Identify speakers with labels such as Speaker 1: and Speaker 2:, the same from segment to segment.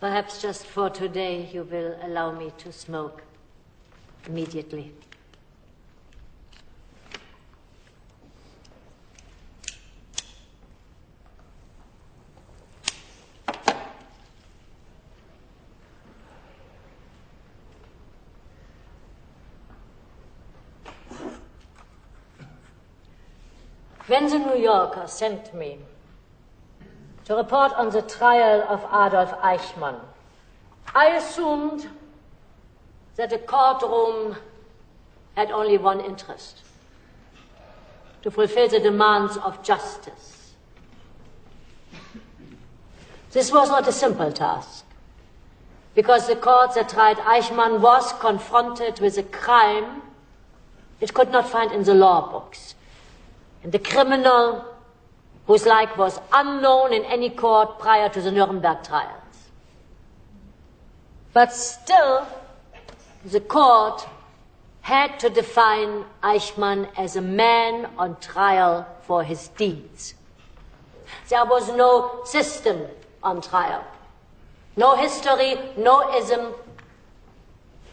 Speaker 1: Perhaps just for today you will allow me to smoke immediately. When the New Yorker sent me to report on the trial of Adolf Eichmann, I assumed that the courtroom had only one interest: to fulfill the demands of justice. This was not a simple task, because the court that tried Eichmann was confronted with a crime it could not find in the law books, and the criminal whose like was unknown in any court prior to the Nuremberg trials. But still, the court had to define Eichmann as a man on trial for his deeds. There was no system on trial, no history, no ism,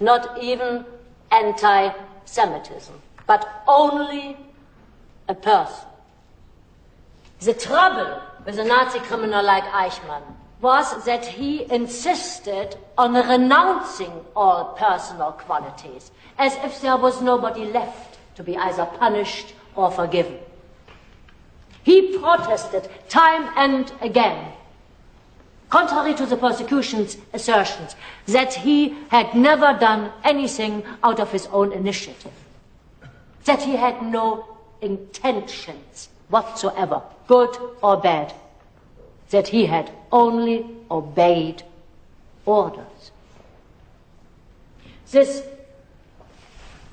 Speaker 1: not even anti-Semitism, but only a person. The trouble with a Nazi criminal like Eichmann was that he insisted on renouncing all personal qualities, as if there was nobody left to be either punished or forgiven. He protested time and again, contrary to the prosecution's assertions, that he had never done anything out of his own initiative, that he had no intentions whatsoever, good or bad, that he had only obeyed orders. This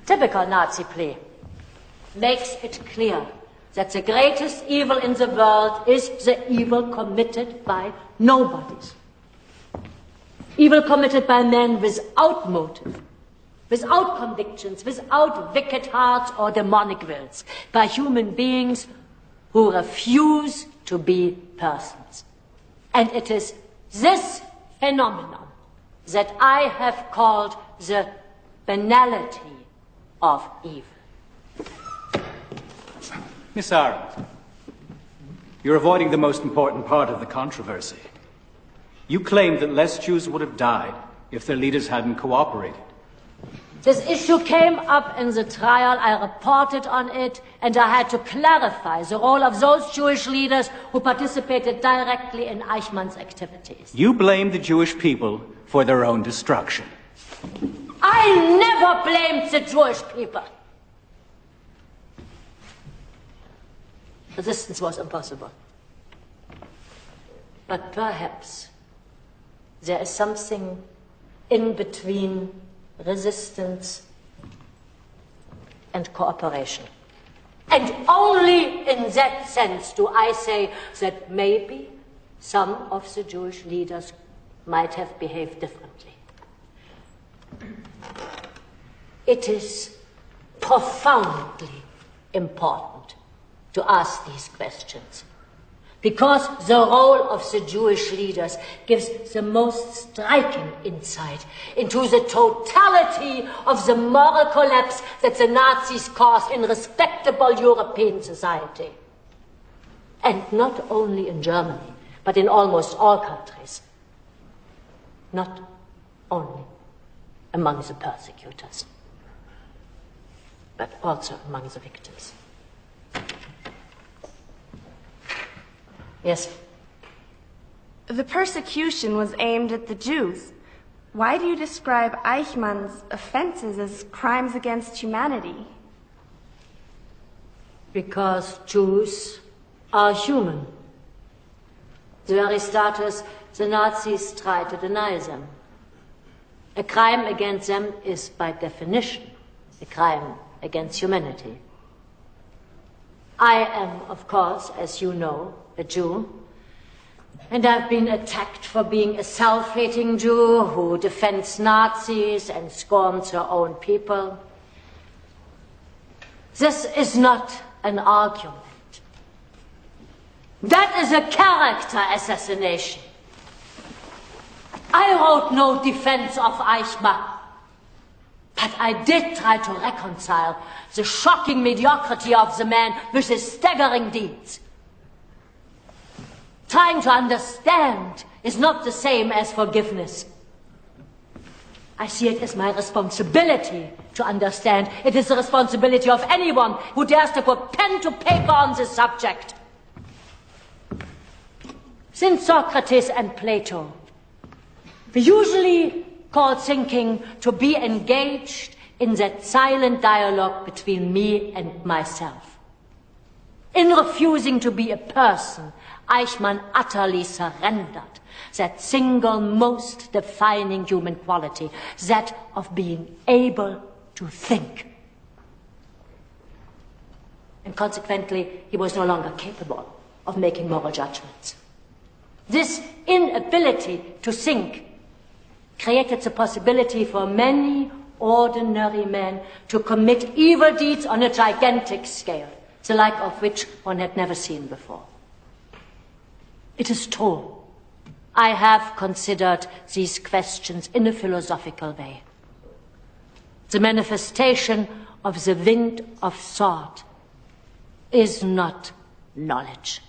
Speaker 1: typical Nazi plea makes it clear that the greatest evil in the world is the evil committed by nobodies. Evil committed by men without motive, without convictions, without wicked hearts or demonic wills, by human beings who refuse to be persons. And it is this phenomenon that I have called the banality of evil.
Speaker 2: Miss Arendt, you're avoiding the most important part of the controversy. You claim that less Jews would have died if their leaders hadn't cooperated.
Speaker 1: This issue came up in the trial, I reported on it, and I had to clarify the role of those Jewish leaders who participated directly in Eichmann's activities.
Speaker 2: You blame the Jewish people for their own destruction.
Speaker 1: I never blamed the Jewish people. Resistance was impossible. But perhaps there is something in between resistance and cooperation. And only in that sense do I say that maybe some of the Jewish leaders might have behaved differently. It is profoundly important to ask these questions, because the role of the Jewish leaders gives the most striking insight into the totality of the moral collapse that the Nazis caused in respectable European society. And not only in Germany, but in almost all countries. Not only among the persecutors, but also among the victims. Yes.
Speaker 3: The persecution was aimed at the Jews. Why do you describe Eichmann's offenses as crimes against humanity?
Speaker 1: Because Jews are human. The very status the Nazis try to deny them. A crime against them is by definition a crime against humanity. I am, of course, as you know, a Jew, and I've been attacked for being a self-hating Jew who defends Nazis and scorns her own people. This is not an argument. That is a character assassination. I wrote no defense of Eichmann. But I did try to reconcile the shocking mediocrity of the man with his staggering deeds. Trying to understand is not the same as forgiveness. I see it as my responsibility to understand. It is the responsibility of anyone who dares to put pen to paper on this subject. Since Socrates and Plato, we usually call thinking to be engaged in that silent dialogue between me and myself. In refusing to be a person, Eichmann utterly surrendered that single most defining human quality, that of being able to think. And consequently, he was no longer capable of making moral judgments. This inability to think created the possibility for many ordinary men to commit evil deeds on a gigantic scale, the like of which one had never seen before. It is true, I have considered these questions in a philosophical way. The manifestation of the wind of thought is not knowledge,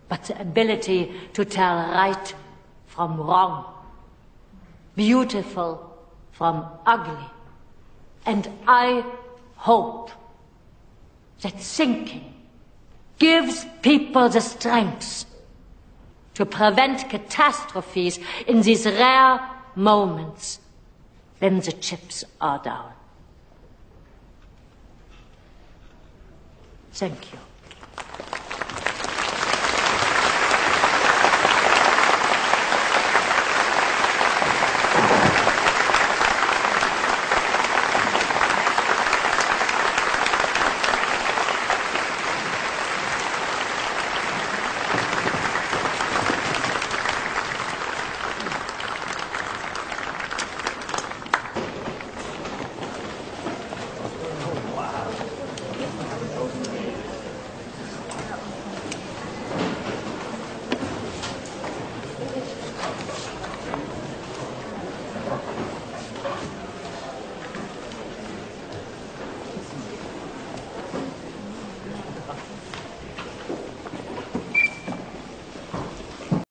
Speaker 1: but the ability to tell right from wrong, beautiful from ugly. And I hope that thinking gives people the strength to prevent catastrophes in these rare moments when the chips are down. Thank you.